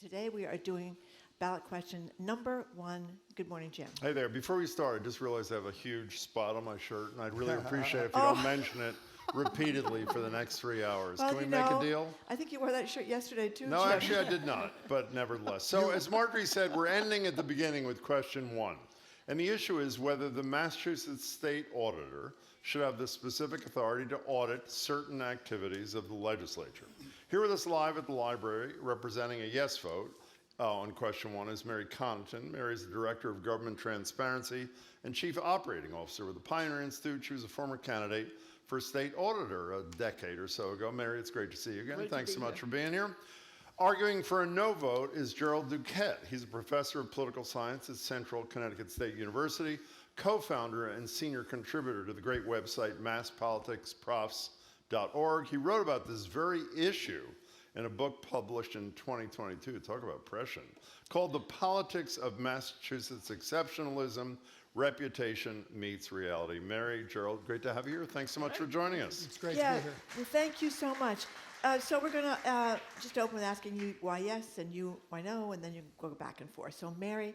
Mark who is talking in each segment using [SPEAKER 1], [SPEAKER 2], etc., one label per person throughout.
[SPEAKER 1] Today we are doing ballot question number 1. Good morning, Jim.
[SPEAKER 2] Hey there. Before we start, I just realized I have a huge spot on my shirt, and I'd really appreciate if you don't mention it repeatedly for the next 3 hours.
[SPEAKER 1] Well,
[SPEAKER 2] Can we make a deal?
[SPEAKER 1] I think you wore that shirt yesterday, too,
[SPEAKER 2] No,
[SPEAKER 1] Jim.
[SPEAKER 2] actually I did not, but nevertheless. So as Marjorie said, we're ending at the beginning with question 1. And the issue is whether the Massachusetts State Auditor should have the specific authority to audit certain activities of the legislature. Here with us live at the library, representing a yes vote on question 1 is Mary Connaughton. Mary is the Director of Government Transparency and Chief Operating Officer with the Pioneer Institute. She was a former candidate for State Auditor a decade or so ago. Mary, it's great to see you again. Thanks so much for being here. Arguing for a no vote is Jerold Duquette. He's a professor of political science at Central Connecticut State University, co-founder and senior contributor to the great website masspoliticsprofs.org. He wrote about this very issue in a book published in 2022, talk about prescient, called The Politics of Massachusetts Exceptionalism, Reputation Meets Reality. Mary, Jerold, great to have you here. Thanks so much for joining us.
[SPEAKER 3] It's great to be here.
[SPEAKER 1] Well, thank you so much. So we're going to just open with asking you why yes and you why no, and then you go back and forth. So Mary,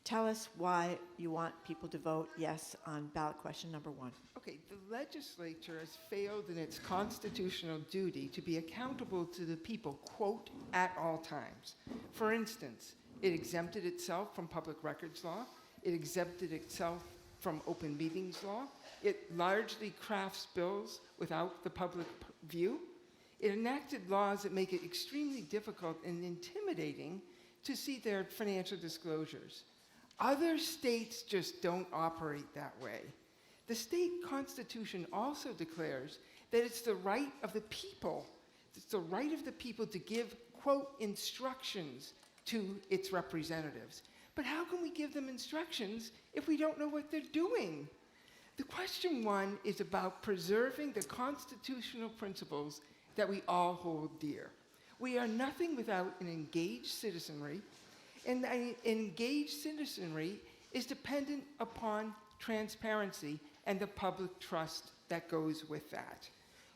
[SPEAKER 1] tell us why you want people to vote yes on ballot question number 1.
[SPEAKER 3] Okay, the legislature has failed in its constitutional duty to be accountable to the people, quote, at all times. For instance, it exempted itself from public records law. It exempted itself from open meetings law. It largely crafts bills without the public view. It enacted laws that make it extremely difficult and intimidating to see their financial disclosures. Other states just don't operate that way. The state constitution also declares that it's the right of the people, to give, quote, instructions to its representatives. But how can we give them instructions if we don't know what they're doing? The question 1 is about preserving the constitutional principles that we all hold dear. We are nothing without an engaged citizenry, and an engaged citizenry is dependent upon transparency and the public trust that goes with that.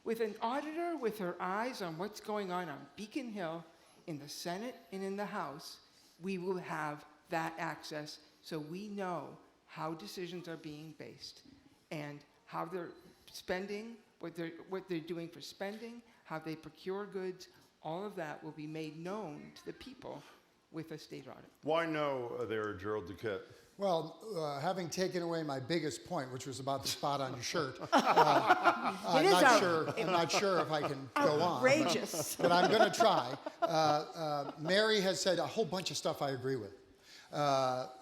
[SPEAKER 3] With an auditor with her eyes on what's going on Beacon Hill, in the Senate and in the House, we will have that access so we know how decisions are being based and how they're spending, what they're doing for spending, how they procure goods. All of that will be made known to the people with a state audit.
[SPEAKER 2] Why no there, Jerold Duquette?
[SPEAKER 4] Well, having taken away my biggest point, which was about the spot on your shirt, I'm not sure if I can go on.
[SPEAKER 1] Outrageous.
[SPEAKER 4] But I'm going to try. Mary has said a whole bunch of stuff I agree with,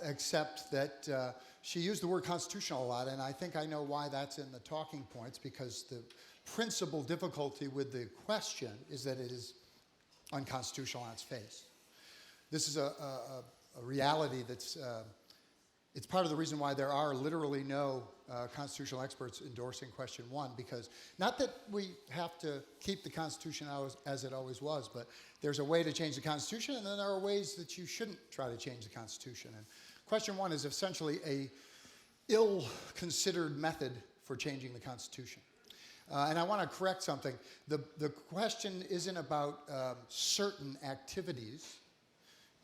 [SPEAKER 4] except that she used the word constitutional a lot, and I think I know why that's in the talking points, because the principal difficulty with the question is that it is unconstitutional on its face. This is a reality that's, it's part of the reason why there are literally no constitutional experts endorsing question 1, because not that we have to keep the Constitution as it always was, but there's a way to change the Constitution, and then there are ways that you shouldn't try to change the Constitution. And question 1 is essentially a ill-considered method for changing the Constitution. And I want to correct something. The question isn't about certain activities.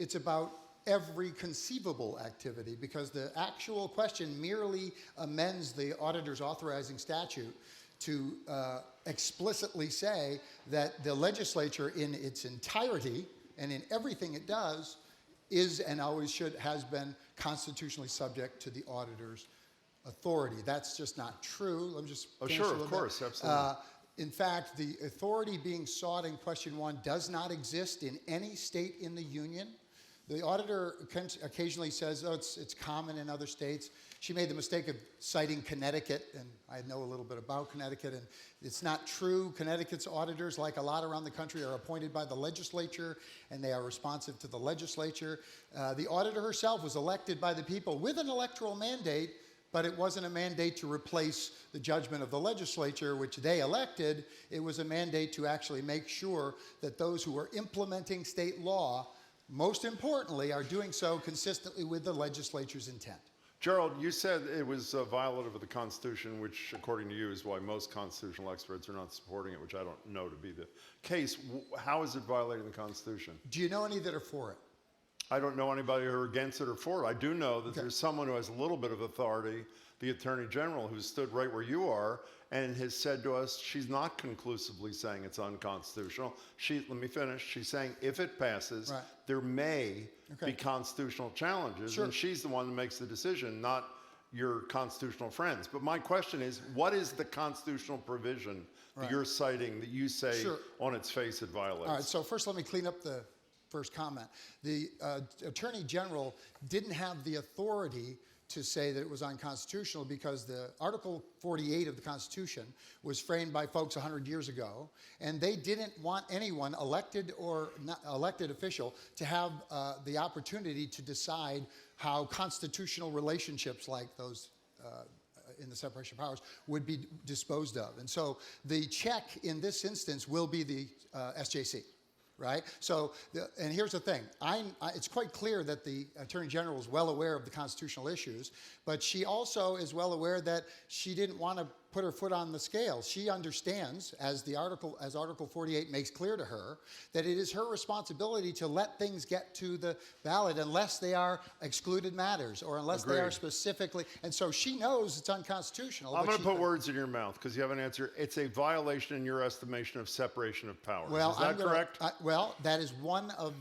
[SPEAKER 4] It's about every conceivable activity, because the actual question merely amends the auditor's authorizing statute to explicitly say that the legislature in its entirety and in everything it does is and always has been constitutionally subject to the auditor's authority. That's just not true. Let me just finish
[SPEAKER 2] sure,
[SPEAKER 4] a little
[SPEAKER 2] of course,
[SPEAKER 4] bit.
[SPEAKER 2] absolutely.
[SPEAKER 4] In fact, the authority being sought in question 1 does not exist in any state in the union. The auditor occasionally says, oh, it's common in other states. She made the mistake of citing Connecticut, and I know a little bit about Connecticut, and it's not true. Connecticut's auditors, like a lot around the country, are appointed by the legislature, and they are responsive to the legislature. The auditor herself was elected by the people with an electoral mandate, but it wasn't a mandate to replace the judgment of the legislature, which they elected. It was a mandate to actually make sure that those who are implementing state law, most importantly, are doing so consistently with the legislature's intent.
[SPEAKER 2] Jerold, you said it was violative of the Constitution, which, according to you, is why most constitutional experts are not supporting it, which I don't know to be the case. How is it violating the Constitution?
[SPEAKER 4] Do you know any that are for it?
[SPEAKER 2] I don't know anybody who are against it or for it. I do know that there's someone who has a little bit of authority, the Attorney General, who stood right where you are and has said to us she's not conclusively saying it's unconstitutional. Let me finish. She's saying if it passes,
[SPEAKER 4] Right.
[SPEAKER 2] there may
[SPEAKER 4] Okay.
[SPEAKER 2] be constitutional challenges,
[SPEAKER 4] Sure.
[SPEAKER 2] and she's the one that makes the decision, not your constitutional friends. But my question is, what is the constitutional provision that
[SPEAKER 4] Right.
[SPEAKER 2] you're citing that you say
[SPEAKER 4] Sure.
[SPEAKER 2] on its face it violates?
[SPEAKER 4] All right, so first let me clean up the first comment. The Attorney General didn't have the authority to say that it was unconstitutional because the Article 48 of the Constitution was framed by folks 100 years ago, and they didn't want anyone, elected or not elected official, to have the opportunity to decide how constitutional relationships like those in the separation of powers would be disposed of. And so the check in this instance will be the SJC. Right? So, and here's the thing. It's quite clear that the Attorney General is well aware of the constitutional issues, but she also is well aware that she didn't want to put her foot on the scale. She understands, as Article 48 makes clear to her, that it is her responsibility to let things get to the ballot unless they are excluded matters or unless they are
[SPEAKER 2] Agreed.
[SPEAKER 4] specifically, and so she knows it's unconstitutional.
[SPEAKER 2] I'm
[SPEAKER 4] but
[SPEAKER 2] going to
[SPEAKER 4] she-
[SPEAKER 2] put words in your mouth because you have an answer. It's a violation in your estimation of separation of powers.
[SPEAKER 4] Well,
[SPEAKER 2] is that correct?
[SPEAKER 4] Well, that is one of,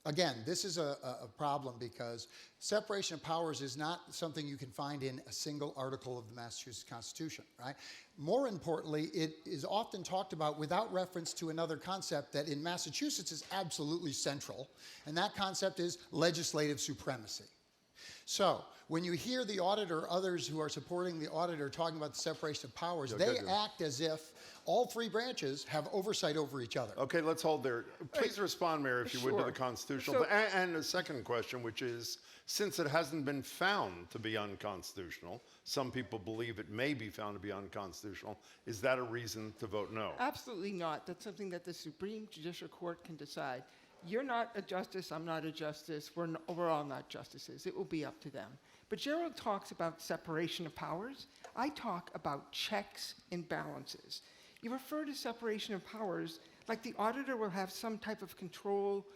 [SPEAKER 4] again, this is a problem because separation of powers is not something you can find in a single article of the Massachusetts Constitution, right? More importantly, it is often talked about without reference to another concept that in Massachusetts is absolutely central, and that concept is legislative supremacy. So, when you hear the auditor, others who are supporting the auditor talking about the separation of powers, they act as if all three branches have oversight over each other.
[SPEAKER 2] Okay, let's hold there. Please respond, Mayor, if you would, to the
[SPEAKER 3] Sure.
[SPEAKER 2] constitutional.
[SPEAKER 3] So-
[SPEAKER 2] And a second question, which is, since it hasn't been found to be unconstitutional, some people believe it may be found to be unconstitutional, is that a reason to vote no?
[SPEAKER 3] Absolutely not. That's something that the Supreme Judicial Court can decide. You're not a justice, I'm not a justice, we're all not justices. It will be up to them. But Jerold talks about separation of powers. I talk about checks and balances. You refer to separation of powers like the auditor will have some type of control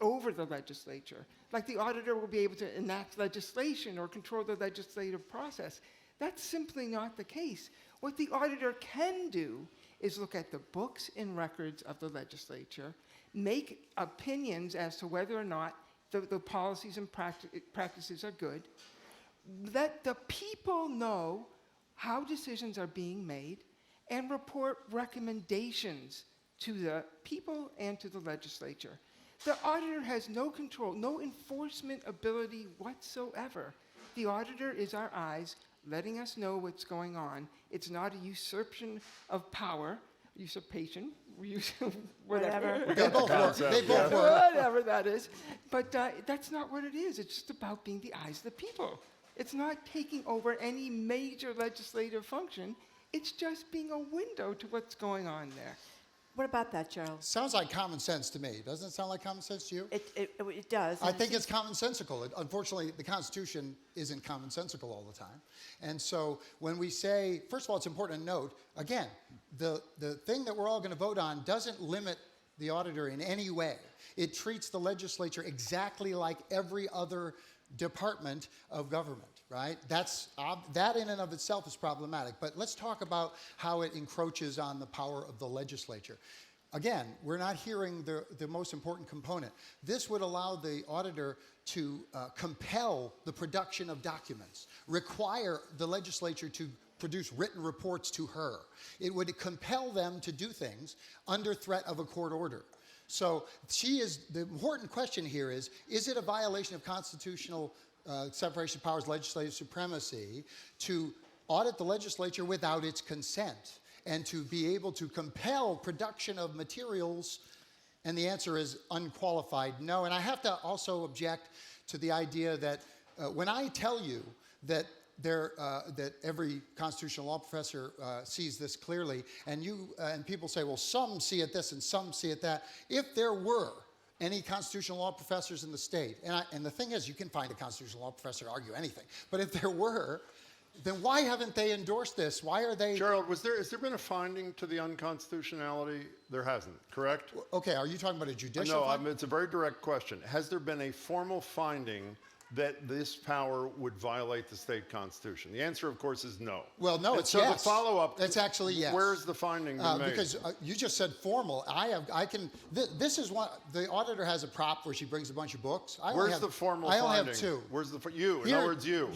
[SPEAKER 3] over the legislature, like the auditor will be able to enact legislation or control the legislative process. That's simply not the case. What the auditor can do is look at the books and records of the legislature, make opinions as to whether or not the policies and practices are good, let the people know how decisions are being made, and report recommendations to the people and to the legislature. The auditor has no control, no enforcement ability whatsoever. The auditor is our eyes, letting us know what's going on. It's not a usurpation of power, whatever.
[SPEAKER 4] They both work. They both work.
[SPEAKER 3] Whatever that is. But that's not what it is. It's just about being the eyes of the people. It's not taking over any major legislative function. It's just being a window to what's going on there.
[SPEAKER 1] What about that, Jerold?
[SPEAKER 4] Sounds like common sense to me. Doesn't it sound like common sense to you?
[SPEAKER 1] It does.
[SPEAKER 4] I
[SPEAKER 1] and
[SPEAKER 4] think it's commonsensical. Unfortunately, the Constitution isn't commonsensical all the time. And so when we say, first of all, it's important to note, again, the thing that we're all going to vote on doesn't limit the auditor in any way. It treats the legislature exactly like every other department of government, right? That in and of itself is problematic. But let's talk about how it encroaches on the power of the legislature. Again, we're not hearing the most important component. This would allow the auditor to compel the production of documents, require the legislature to produce written reports to her. It would compel them to do things under threat of a court order. So the important question here is it a violation of constitutional separation of powers, legislative supremacy, to audit the legislature without its consent and to be able to compel production of materials? And the answer is unqualified no. And I have to also object to the idea that when I tell you that that every constitutional law professor sees this clearly, and people say, well, some see it this and some see it that. If there were any constitutional law professors in the state, and the thing is, you can find a constitutional law professor to argue anything, but if there were, then why haven't they endorsed this? Why are they...
[SPEAKER 2] Jerold, has there been a finding to the unconstitutionality? There hasn't, correct?
[SPEAKER 4] Okay, are you talking about a judicial
[SPEAKER 2] No,
[SPEAKER 4] finding?
[SPEAKER 2] it's a very direct question. Has there been a formal finding that this power would violate the state constitution? The answer, of course, is no.
[SPEAKER 4] Well, no,
[SPEAKER 2] And
[SPEAKER 4] it's
[SPEAKER 2] so
[SPEAKER 4] yes.
[SPEAKER 2] the follow-up...
[SPEAKER 4] It's actually yes.
[SPEAKER 2] Where's the finding been made?
[SPEAKER 4] Because you just said formal. This is one, the auditor has a prop where she brings a bunch of books.
[SPEAKER 2] Where's the formal
[SPEAKER 4] I
[SPEAKER 2] finding?
[SPEAKER 4] only have two.
[SPEAKER 2] Where's you? In other words, you.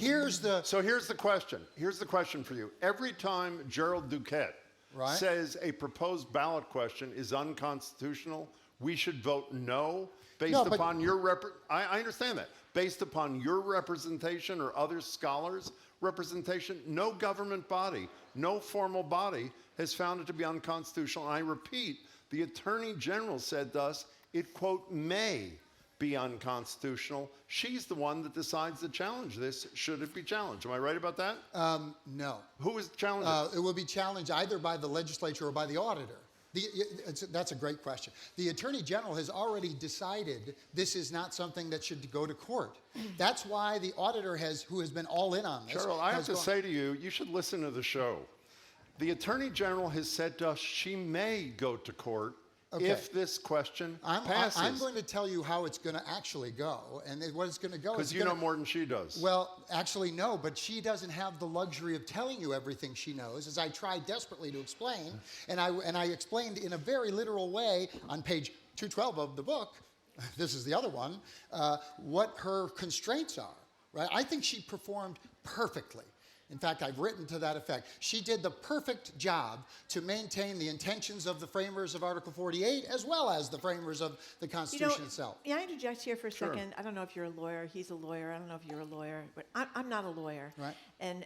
[SPEAKER 2] So here's the question. Here's the question for you. Every time Jerold Duquette
[SPEAKER 4] Right.
[SPEAKER 2] says a proposed ballot question is unconstitutional, we should vote no based
[SPEAKER 4] No, but-
[SPEAKER 2] upon I understand that. Based upon your representation or other scholars' representation, no government body, no formal body has found it to be unconstitutional. And I repeat, the Attorney General said thus, it, quote, may be unconstitutional. She's the one that decides to challenge this, should it be challenged. Am I right about that?
[SPEAKER 4] No.
[SPEAKER 2] Who is challenging?
[SPEAKER 4] It will be challenged either by the legislature or by the auditor. That's a great question. The Attorney General has already decided this is not something that should go to court. That's why the auditor who has been all in on this.
[SPEAKER 2] Cheryl, I have to say to you, you should listen to the show. The Attorney General has said to us she may go to court if this question passes.
[SPEAKER 4] I'm going to tell you how it's going to actually go, and what it's going to go.
[SPEAKER 2] Because you know more than she does.
[SPEAKER 4] Well, actually, no, but she doesn't have the luxury of telling you everything she knows, as I tried desperately to explain, and I explained in a very literal way on page 212 of the book. This is the other one. What her constraints are. Right? I think she performed perfectly. In fact, I've written to that effect. She did the perfect job to maintain the intentions of the framers of Article 48 as well as the framers of the Constitution itself.
[SPEAKER 1] May I interject here for a
[SPEAKER 2] Sure.
[SPEAKER 1] second? I don't know if you're a lawyer. He's a lawyer. I don't know if you're a lawyer, but I'm not a lawyer.
[SPEAKER 4] Right.
[SPEAKER 1] And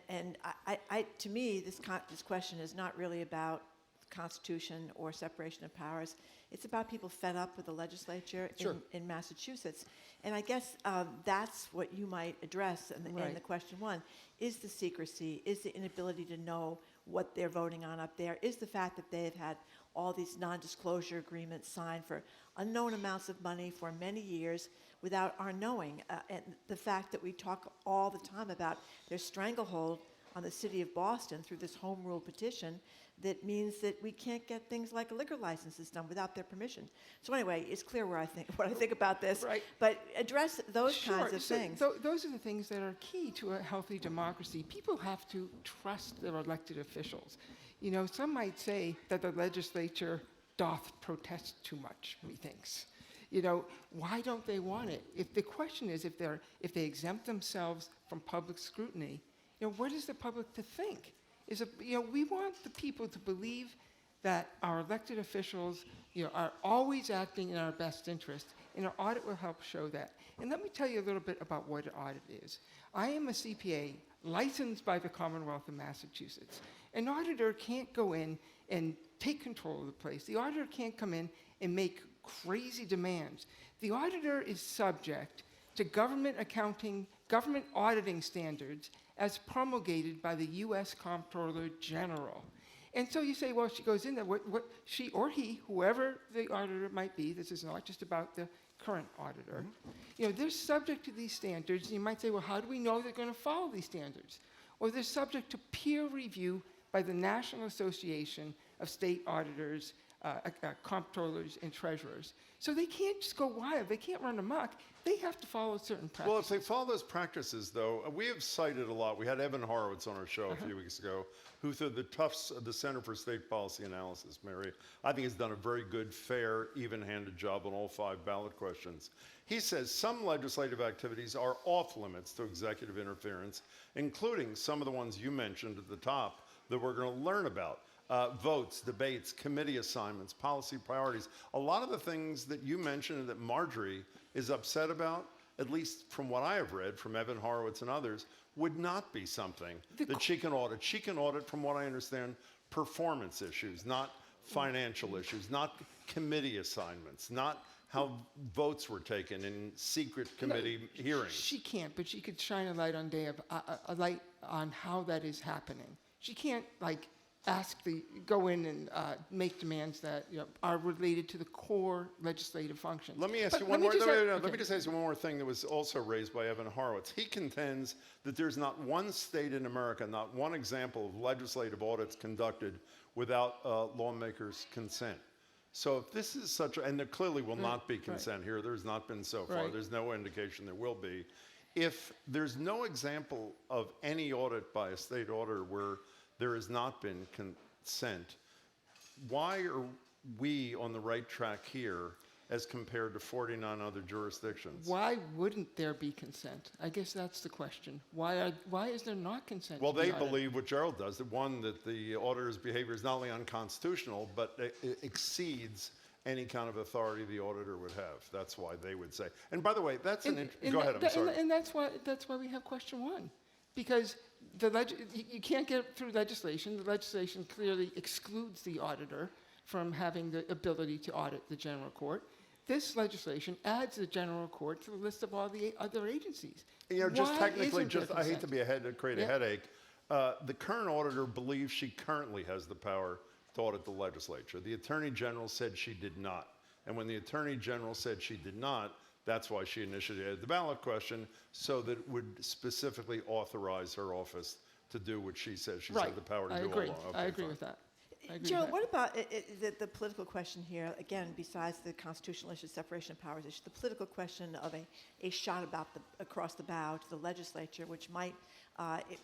[SPEAKER 1] to me, this question is not really about the Constitution or separation of powers. It's about people fed up with the legislature
[SPEAKER 4] Sure.
[SPEAKER 1] in Massachusetts. And I guess that's what you might address in the question one. Is the secrecy, is the inability to know what they're voting on up there, is the fact that they've had all these non-disclosure agreements signed for unknown amounts of money for many years without our knowing, and the fact that we talk all the time about their stranglehold on the city of Boston through this home rule petition that means that we can't get things like liquor licenses done without their permission. So anyway, it's clear what I think about this.
[SPEAKER 3] Right.
[SPEAKER 1] But address those kinds of
[SPEAKER 3] So
[SPEAKER 1] things.
[SPEAKER 3] those are the things that are key to a healthy democracy. People have to trust their elected officials. You know, some might say that the legislature doth protest too much, methinks. You know, why don't they want it? If the question is if they exempt themselves from public scrutiny, you know, what is the public to think? We want the people to believe that our elected officials, are always acting in our best interest, and our audit will help show that. And let me tell you a little bit about what an audit is. I am a CPA licensed by the Commonwealth of Massachusetts. An auditor can't go in and take control of the place. The auditor can't come in and make crazy demands. The auditor is subject to government accounting, government auditing standards as promulgated by the U.S. Comptroller General. And so you say, well, she goes in there, what she or he, whoever the auditor might be, this is not just about the current auditor, they're subject to these standards. And you might say, well, how do we know they're going to follow these standards? Well, they're subject to peer review by the National Association of State Auditors, comptrollers, and treasurers. So they can't just go wild. They can't run amok. They have to follow certain practices.
[SPEAKER 2] Well, if they follow those practices, though, we have cited a lot. We had Evan Horowitz on our show a few weeks ago, who through the Tufts of the Center for State Policy Analysis, Mary, I think has done a very good, fair, even-handed job on all 5 ballot questions. He says some legislative activities are off limits to executive interference, including some of the ones you mentioned at the top that we're going to learn about. Votes, debates, committee assignments, policy priorities. A lot of the things that you mentioned and that Marjorie is upset about, at least from what I have read from Evan Horowitz and others, would not be something that she can audit. She can audit, from what I understand, performance issues, not financial issues, not committee assignments, not how votes were taken in secret committee hearings.
[SPEAKER 3] She can't, but she could shine a light on how that is happening. She can't, go in and make demands that are related to the core legislative function.
[SPEAKER 2] Let me ask
[SPEAKER 3] But
[SPEAKER 2] you one
[SPEAKER 3] let me
[SPEAKER 2] more.
[SPEAKER 3] just
[SPEAKER 2] Let
[SPEAKER 3] ask-
[SPEAKER 2] me just ask you one more thing that was also raised by Evan Horowitz. He contends that there's not one state in America, not one example of legislative audits conducted without lawmakers' consent. So if this is such, and there clearly will not be consent here. There's not been so far.
[SPEAKER 3] Right.
[SPEAKER 2] There's no indication there will be. If there's no example of any audit by a state auditor where there has not been consent, why are we on the right track here as compared to 49 other jurisdictions?
[SPEAKER 3] Why wouldn't there be consent? I guess that's the question. Why is there not consent?
[SPEAKER 2] Well,
[SPEAKER 3] to the
[SPEAKER 2] they
[SPEAKER 3] audit?
[SPEAKER 2] believe what Jerold does, that one, that the auditor's behavior is not only unconstitutional, but it exceeds any kind of authority the auditor would have. That's why they would say. And by the way, that's
[SPEAKER 3] And
[SPEAKER 2] go ahead, I'm sorry.
[SPEAKER 3] And that's why we have question 1, because you can't get through legislation. The legislation clearly excludes the auditor from having the ability to audit the general court. This legislation adds the general court to the list of all the other agencies.
[SPEAKER 2] Just
[SPEAKER 3] Why
[SPEAKER 2] technically,
[SPEAKER 3] isn't there
[SPEAKER 2] I hate to
[SPEAKER 3] consent?
[SPEAKER 2] be create a
[SPEAKER 3] Yeah.
[SPEAKER 2] headache. The current auditor believes she currently has the power to audit the legislature. The Attorney General said she did not. And when the Attorney General said she did not, that's why she initiated the ballot question, so that it would specifically authorize her office to do what she says she's had the power to
[SPEAKER 3] I
[SPEAKER 2] do
[SPEAKER 3] agree.
[SPEAKER 2] all along.
[SPEAKER 3] I
[SPEAKER 2] Okay,
[SPEAKER 3] agree
[SPEAKER 2] fine.
[SPEAKER 3] with that. I agree
[SPEAKER 1] Joe,
[SPEAKER 3] with that.
[SPEAKER 1] what about the political question here, again, besides the constitutional issue, separation of powers issue, the political question of a shot across the bow to the legislature, which might,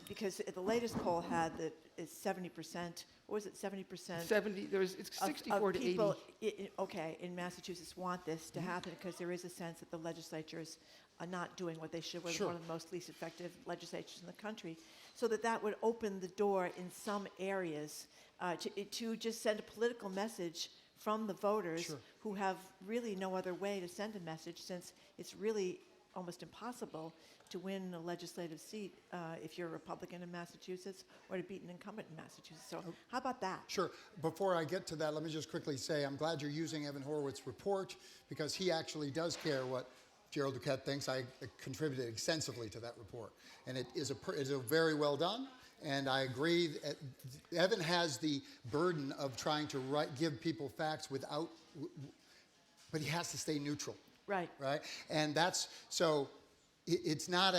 [SPEAKER 1] because the latest poll had that it's 70%, what was it, 70%?
[SPEAKER 3] 70. It's 64
[SPEAKER 1] of
[SPEAKER 3] to 80.
[SPEAKER 1] people, in Massachusetts want this to happen because there is a sense that the legislatures are not doing what they should. We're
[SPEAKER 4] Sure.
[SPEAKER 1] one of the most least effective legislatures in the country. So that would open the door in some areas to just send a political message from the voters
[SPEAKER 4] Sure.
[SPEAKER 1] who have really no other way to send a message, since it's really almost impossible to win a legislative seat if you're a Republican in Massachusetts, or to beat an incumbent in Massachusetts. So how about that?
[SPEAKER 4] Sure. Before I get to that, let me just quickly say I'm glad you're using Evan Horowitz's report, because he actually does care what Jerold Duquette thinks. I contributed extensively to that report, and it is a very well done. And I agree. Evan has the burden of trying to give people facts but he has to stay neutral.
[SPEAKER 1] Right.
[SPEAKER 4] Right? And that's, so it's not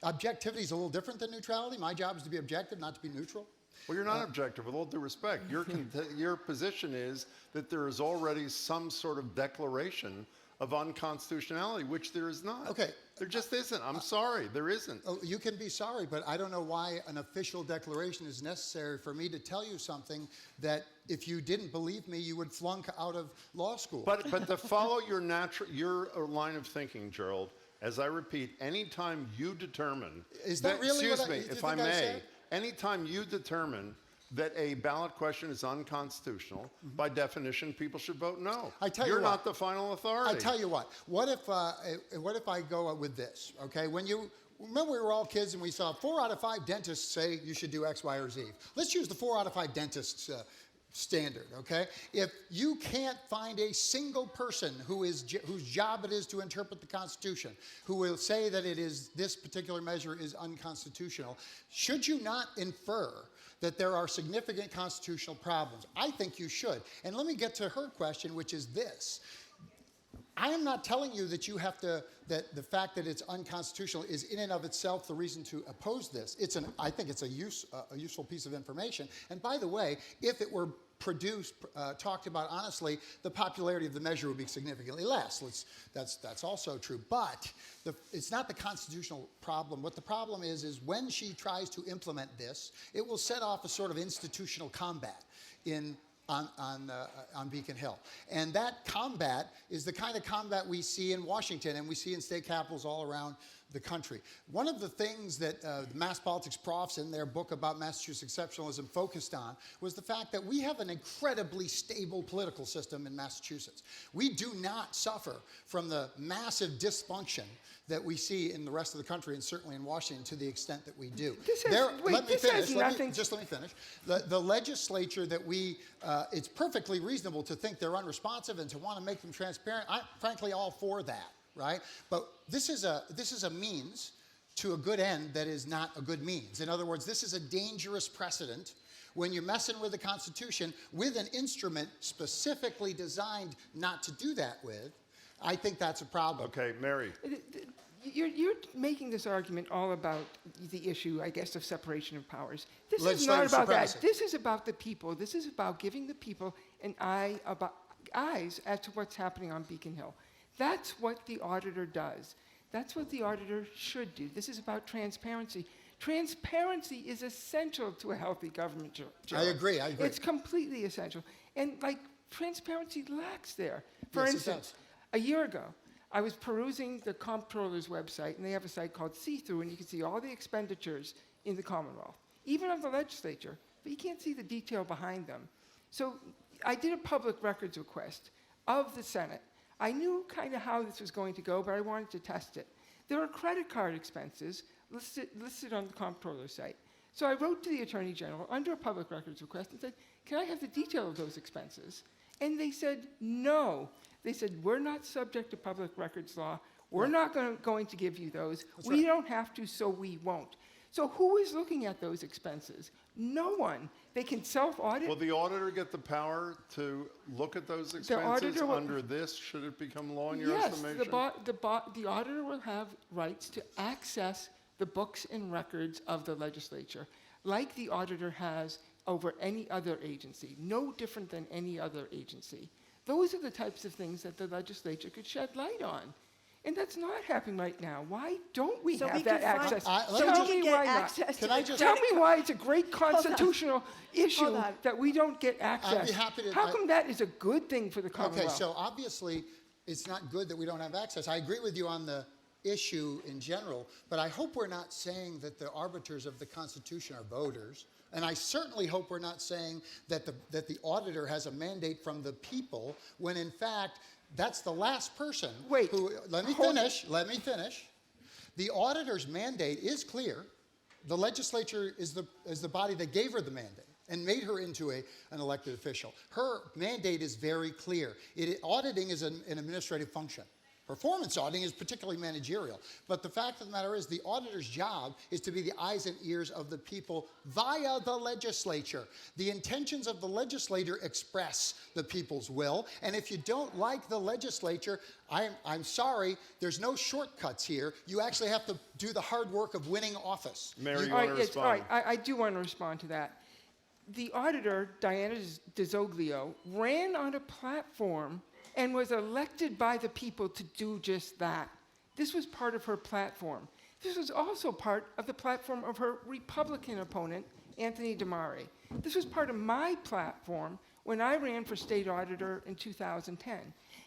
[SPEAKER 4] objectivity is a little different than neutrality. My job is to be objective, not to be neutral.
[SPEAKER 2] Well, you're not objective, with all due respect. Your position is that there is already some sort of declaration of unconstitutionality, which there is not.
[SPEAKER 4] Okay.
[SPEAKER 2] There just isn't. I'm sorry, there isn't.
[SPEAKER 4] Oh, you can be sorry, but I don't know why an official declaration is necessary for me to tell you something that if you didn't believe me, you would flunk out of law school.
[SPEAKER 2] But to follow your line of thinking, Jerold, as I repeat, anytime you determine
[SPEAKER 4] Is that really
[SPEAKER 2] excuse
[SPEAKER 4] what
[SPEAKER 2] me,
[SPEAKER 4] do you
[SPEAKER 2] if
[SPEAKER 4] think
[SPEAKER 2] I
[SPEAKER 4] I
[SPEAKER 2] may,
[SPEAKER 4] said?
[SPEAKER 2] anytime you determine that a ballot question is unconstitutional, by definition, people should vote no.
[SPEAKER 4] I tell you
[SPEAKER 2] You're
[SPEAKER 4] what.
[SPEAKER 2] not the final authority.
[SPEAKER 4] I tell you what if I go with this, okay? Remember we were all kids and we saw 4 out of 5 dentists say you should do X, Y, or Z. Let's use the 4 out of 5 dentists standard, okay? If you can't find a single person whose job it is to interpret the Constitution, who will say that this particular measure is unconstitutional, should you not infer that there are significant constitutional problems? I think you should. And let me get to her question, which is this. I am not telling you that that the fact that it's unconstitutional is in and of itself the reason to oppose this. I think it's a useful piece of information. And by the way, if it were talked about honestly, the popularity of the measure would be significantly less. That's also true. But it's not the constitutional problem. What the problem is when she tries to implement this, it will set off a sort of institutional combat on Beacon Hill. And that combat is the kind of combat we see in Washington and we see in state capitals all around the country. One of the things that the mass politics profs in their book about Massachusetts exceptionalism focused on was the fact that we have an incredibly stable political system in Massachusetts. We do not suffer from the massive dysfunction that we see in the rest of the country, and certainly in Washington, to the extent that we do. Let me finish. The legislature that it's perfectly reasonable to think they're unresponsive and to want to make them transparent. I'm frankly all for that, right? But this is a means to a good end that is not a good means. In other words, this is a dangerous precedent when you're messing with the Constitution with an instrument specifically designed not to do that with, I think that's a problem.
[SPEAKER 2] Okay, Mary.
[SPEAKER 3] You're making this argument all about the issue, I guess, of separation of powers. This is not
[SPEAKER 4] Legislative
[SPEAKER 3] about
[SPEAKER 4] supremacy.
[SPEAKER 3] that. This is about the people. This is about giving the people an eyes as to what's happening on Beacon Hill. That's what the auditor does. That's what the auditor should do. This is about transparency. Transparency is essential to a healthy government,
[SPEAKER 4] I agree.
[SPEAKER 3] It's completely essential. And, transparency lacks there. For
[SPEAKER 4] Yes, it
[SPEAKER 3] instance,
[SPEAKER 4] does.
[SPEAKER 3] a year ago, I was perusing the comptroller's website, and they have a site called See-Through, and you can see all the expenditures in the Commonwealth, even of the legislature, but you can't see the detail behind them. So I did a public records request of the Senate. I knew kind of how this was going to go, but I wanted to test it. There are credit card expenses listed on the comptroller's site. So I wrote to the Attorney General under a public records request and said, can I have the detail of those expenses? And they said, no. They said, we're not subject to public records law. We're not going to give you those. We don't have to, so we won't. So who is looking at those expenses? No one. They can self-audit.
[SPEAKER 2] Will the auditor get the power to look at those expenses
[SPEAKER 3] auditor will-
[SPEAKER 2] under this, should it become law in your
[SPEAKER 3] Yes,
[SPEAKER 2] estimation?
[SPEAKER 3] the auditor will have rights to access the books and records of the legislature, like the auditor has over any other agency, no different than any other agency. Those are the types of things that the legislature could shed light on. And that's not happening right now. Why don't we
[SPEAKER 1] So
[SPEAKER 3] have
[SPEAKER 1] we
[SPEAKER 3] that
[SPEAKER 1] can find-
[SPEAKER 3] access?
[SPEAKER 4] let me
[SPEAKER 1] So
[SPEAKER 3] Tell
[SPEAKER 1] we
[SPEAKER 3] me
[SPEAKER 1] can
[SPEAKER 3] why
[SPEAKER 1] get
[SPEAKER 3] not.
[SPEAKER 1] access to
[SPEAKER 4] Can I
[SPEAKER 1] the
[SPEAKER 4] just-
[SPEAKER 3] Tell
[SPEAKER 1] credit
[SPEAKER 3] me why it's a great
[SPEAKER 1] Hold on.
[SPEAKER 3] constitutional issue
[SPEAKER 1] Hold on.
[SPEAKER 3] that we don't get access.
[SPEAKER 4] happy to-
[SPEAKER 3] How come that is a good thing for the Commonwealth?
[SPEAKER 4] Okay, so obviously, it's not good that we don't have access. I agree with you on the issue in general, but I hope we're not saying that the arbiters of the Constitution are voters, and I certainly hope we're not saying that the auditor has a mandate from the people, when in fact, that's the last person
[SPEAKER 3] Wait,
[SPEAKER 4] who, let me finish. The auditor's mandate is clear. The legislature is the body that gave her the mandate and made her into an elected official. Her mandate is very clear. Auditing is an administrative function. Performance auditing is particularly managerial. But the fact of the matter is the auditor's job is to be the eyes and ears of the people via the legislature. The intentions of the legislator express the people's will. And if you don't like the legislature, I'm sorry, there's no shortcuts here. You actually have to do the hard work of winning office.
[SPEAKER 2] Mary, you
[SPEAKER 3] All
[SPEAKER 2] want
[SPEAKER 3] right,
[SPEAKER 2] to
[SPEAKER 3] yes,
[SPEAKER 2] respond?
[SPEAKER 3] all right, I do want to respond to that. The auditor, Diana DeZoglio, ran on a platform and was elected by the people to do just that. This was part of her platform. This was also part of the platform of her Republican opponent, Anthony DeMare. This was part of my platform when I ran for state auditor in 2010.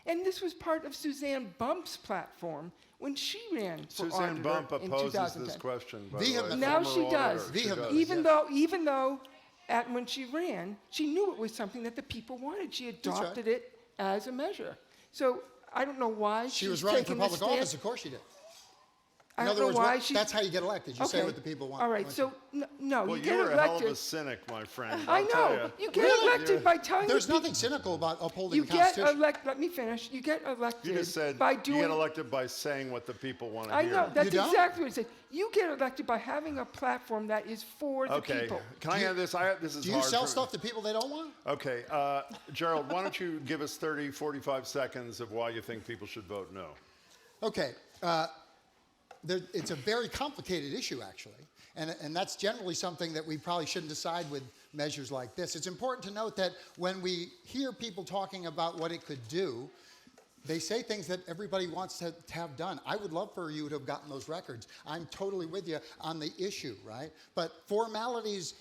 [SPEAKER 3] And this was part of Suzanne Bump's platform when she ran for
[SPEAKER 2] Suzanne
[SPEAKER 3] auditor
[SPEAKER 2] Bump
[SPEAKER 3] in
[SPEAKER 2] opposes
[SPEAKER 3] 2010.
[SPEAKER 2] this question, by the way.
[SPEAKER 4] Vehemently.
[SPEAKER 3] Now
[SPEAKER 2] Former
[SPEAKER 3] she does.
[SPEAKER 2] auditor. She
[SPEAKER 4] Vehemently.
[SPEAKER 2] does.
[SPEAKER 3] Even though when she ran, she knew it was something that the people wanted. She
[SPEAKER 4] That's right.
[SPEAKER 3] adopted it as a measure. So I don't know why
[SPEAKER 4] She
[SPEAKER 3] she's
[SPEAKER 4] was running for
[SPEAKER 3] taking this
[SPEAKER 4] public
[SPEAKER 3] stance.
[SPEAKER 4] office, of course she did.
[SPEAKER 3] I
[SPEAKER 4] In
[SPEAKER 3] don't
[SPEAKER 4] other
[SPEAKER 3] know
[SPEAKER 4] words,
[SPEAKER 3] why she.
[SPEAKER 4] that's how you get elected. You say what the people want.
[SPEAKER 3] All right,
[SPEAKER 4] want
[SPEAKER 3] so no,
[SPEAKER 2] Well,
[SPEAKER 3] you get
[SPEAKER 2] you're a hell of
[SPEAKER 3] elected.
[SPEAKER 2] a cynic, my friend.
[SPEAKER 3] I
[SPEAKER 2] I'll tell
[SPEAKER 3] know.
[SPEAKER 2] ya.
[SPEAKER 3] You get
[SPEAKER 4] Really?
[SPEAKER 3] elected by telling
[SPEAKER 4] There's
[SPEAKER 3] the people.
[SPEAKER 4] nothing cynical about upholding
[SPEAKER 3] You
[SPEAKER 4] the
[SPEAKER 3] get
[SPEAKER 4] Constitution.
[SPEAKER 3] elected. Let me finish. You get elected
[SPEAKER 2] You just said
[SPEAKER 3] by
[SPEAKER 2] you
[SPEAKER 3] doing.
[SPEAKER 2] get elected by saying what the people want to
[SPEAKER 3] I
[SPEAKER 2] hear.
[SPEAKER 3] know. That's
[SPEAKER 4] You don't?
[SPEAKER 3] exactly what I said. You get elected by having a platform that is for the
[SPEAKER 2] Okay,
[SPEAKER 3] people.
[SPEAKER 2] can I add this? This is
[SPEAKER 4] Do you
[SPEAKER 2] hard
[SPEAKER 4] sell
[SPEAKER 2] for-
[SPEAKER 4] stuff to people they don't want?
[SPEAKER 2] Okay, Jerold, why don't you give us 30, 45 seconds of why you think people should vote no?
[SPEAKER 4] Okay, it's a very complicated issue, actually, and that's generally something that we probably shouldn't decide with measures like this. It's important to note that when we hear people talking about what it could do, they say things that everybody wants to have done. I would love for you to have gotten those records. I'm totally with you on the issue, right? But formalities,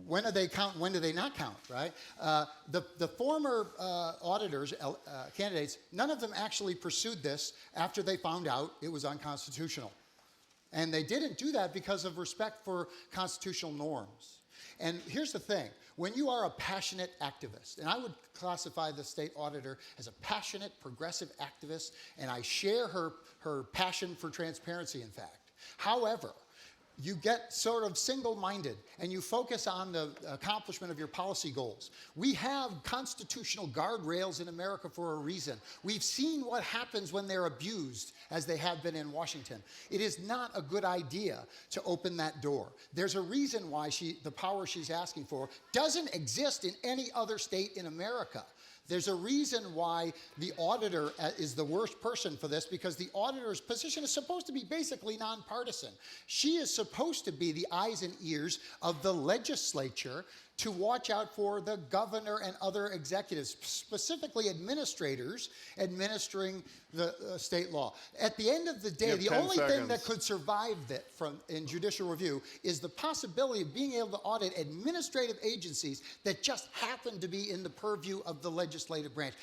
[SPEAKER 4] when do they count, when do they not count, right? The former auditors, candidates, none of them actually pursued this after they found out it was unconstitutional. And they didn't do that because of respect for constitutional norms. And here's the thing. When you are a passionate activist, and I would classify the state auditor as a passionate, progressive activist, and I share her passion for transparency, in fact. However, you get sort of single-minded and you focus on the accomplishment of your policy goals. We have constitutional guardrails in America for a reason. We've seen what happens when they're abused, as they have been in Washington. It is not a good idea to open that door. There's a reason why the power she's asking for doesn't exist in any other state in America. There's a reason why the auditor is the worst person for this, because the auditor's position is supposed to be basically nonpartisan. She is supposed to be the eyes and ears of the legislature to watch out for the governor and other executives, specifically administrators administering the state law. At the end of the day, the only thing that could survive that in judicial review is the possibility of being able to audit administrative agencies that just happen to be in the purview of the legislative branch.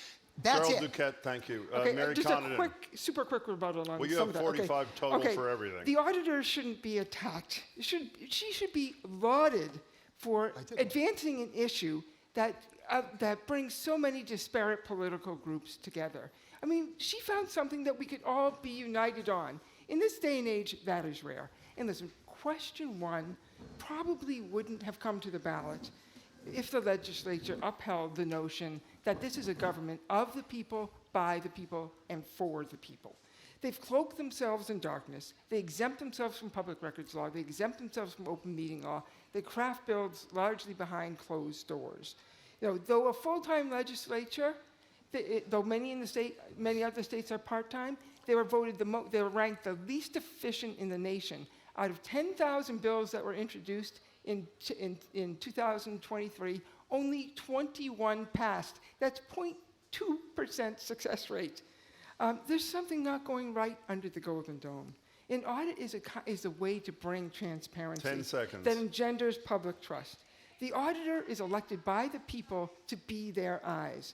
[SPEAKER 4] That's
[SPEAKER 2] Jerold
[SPEAKER 4] it.
[SPEAKER 2] Duquette, thank you.
[SPEAKER 3] Okay,
[SPEAKER 2] Mary
[SPEAKER 3] just
[SPEAKER 2] Connaughton.
[SPEAKER 3] a super quick rebuttal on
[SPEAKER 2] Well, you
[SPEAKER 3] some
[SPEAKER 2] have
[SPEAKER 3] of that.
[SPEAKER 2] 45 total for everything.
[SPEAKER 3] The auditor shouldn't be attacked. She should be lauded for advancing an issue that brings so many disparate political groups together. I mean, she found something that we could all be united on. In this day and age, that is rare. And listen, question 1 probably wouldn't have come to the ballot if the legislature upheld the notion that this is a government of the people, by the people, and for the people. They've cloaked themselves in darkness. They exempt themselves from public records law. They exempt themselves from open meeting law. They craft bills largely behind closed doors. You know, though a full-time legislature, though many other states are part-time, they were ranked the least efficient in the nation. Out of 10,000 bills that were introduced in 2023, only 21 passed. That's 0.2% success rate. There's something not going right under the Golden Dome. An audit is a way to bring transparency
[SPEAKER 2] 10 seconds.
[SPEAKER 3] that engenders public trust. The auditor is elected by the people to be their eyes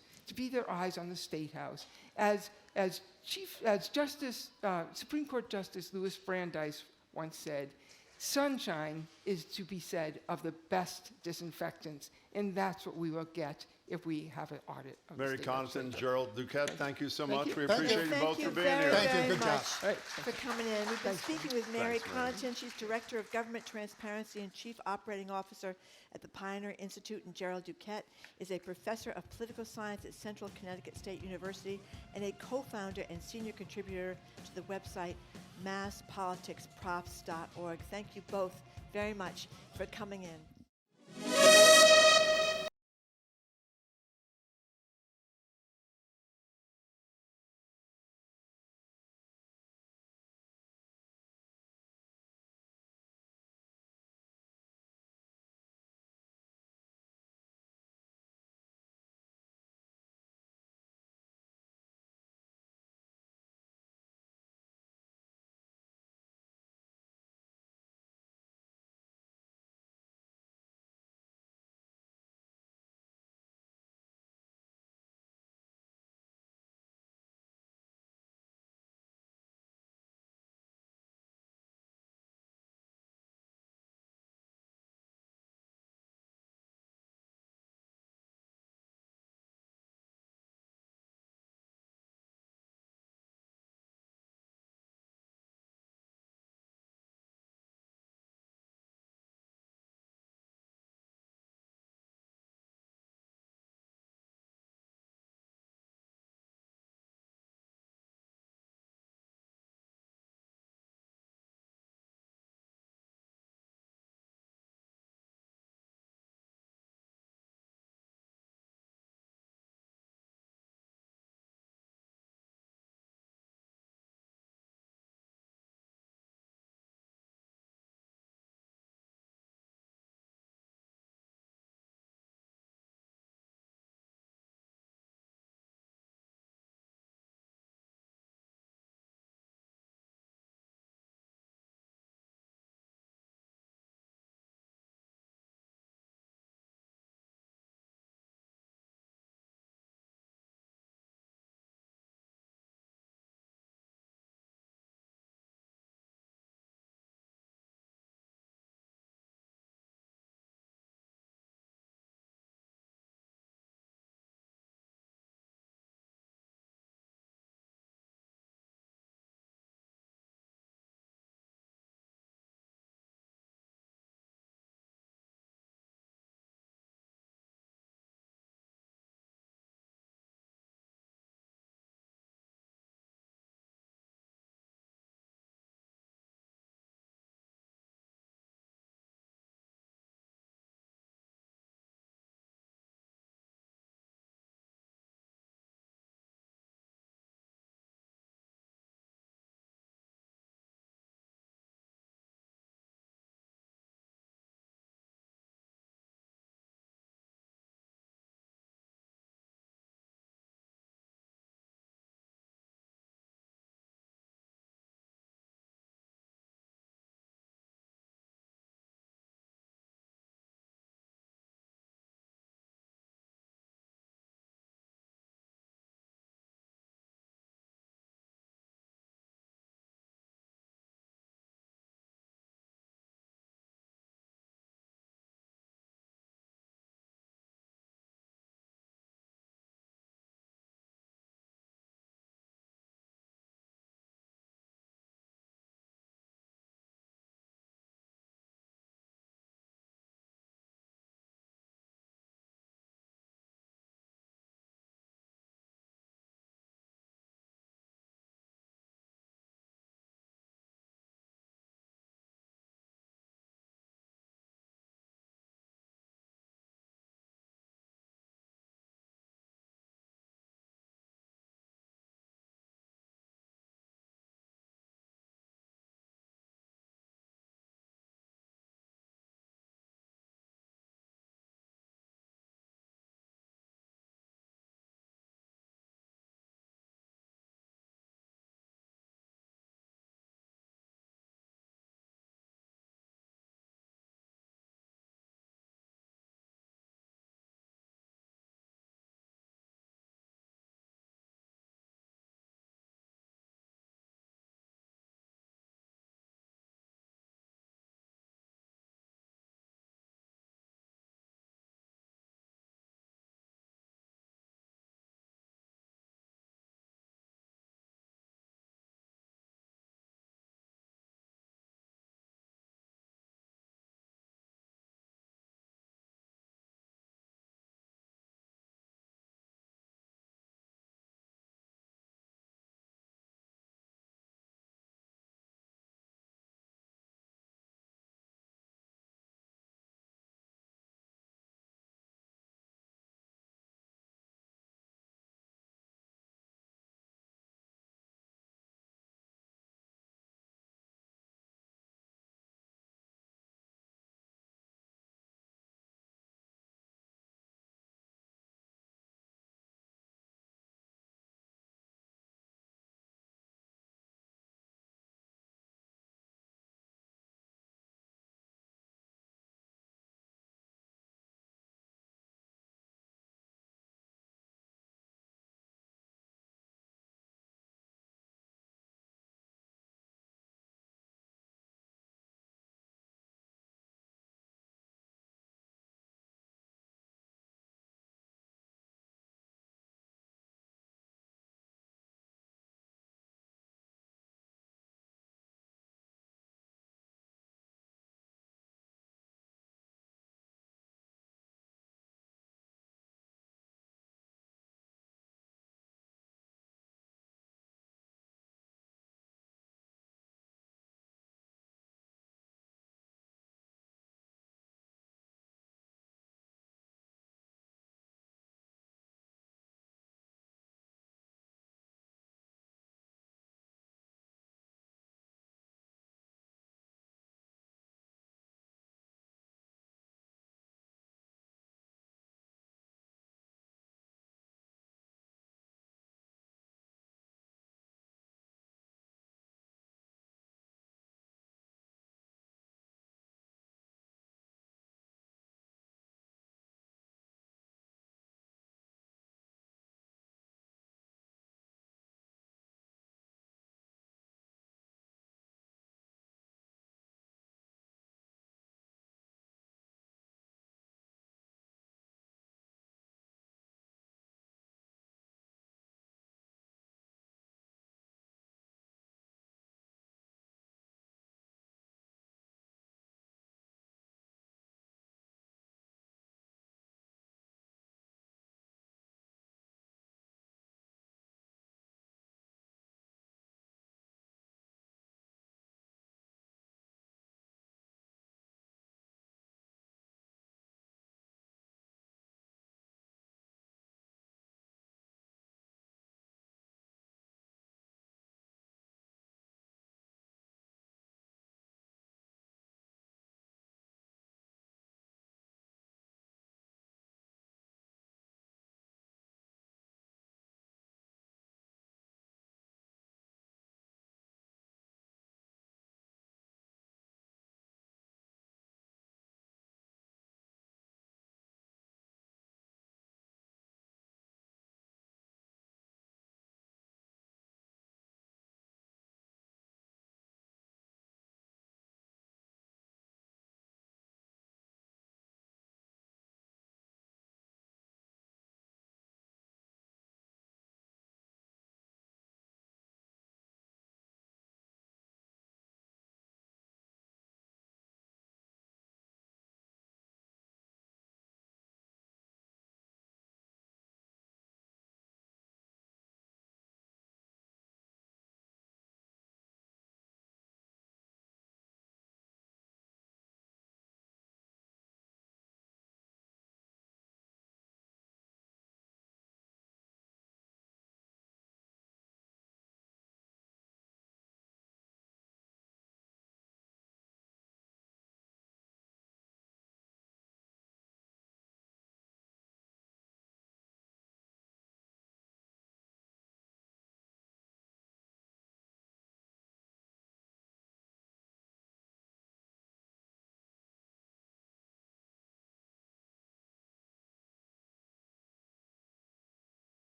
[SPEAKER 3] on the State House. As Supreme Court Justice Louis Brandeis once said, sunshine is to be said of the best disinfectants, and that's what we will get if we have an audit of the
[SPEAKER 2] Mary
[SPEAKER 3] state
[SPEAKER 2] Connaughton,
[SPEAKER 3] legislature.
[SPEAKER 2] Gerald Duquette, thank you so much.
[SPEAKER 3] you.
[SPEAKER 2] We
[SPEAKER 4] Thank
[SPEAKER 2] appreciate you both for being here.
[SPEAKER 4] Thank you.
[SPEAKER 1] Very
[SPEAKER 4] Good job.
[SPEAKER 1] much
[SPEAKER 3] All right.
[SPEAKER 1] for coming in. We've been speaking with Mary
[SPEAKER 2] Thanks, Mary.
[SPEAKER 1] Connaughton. She's Director of Government Transparency and Chief Operating Officer at the Pioneer Institute, and Jerold Duquette is a Professor of Political Science at Central Connecticut State University and a co-founder and senior contributor to the website masspoliticsprofs.org. Thank you both very much for coming in.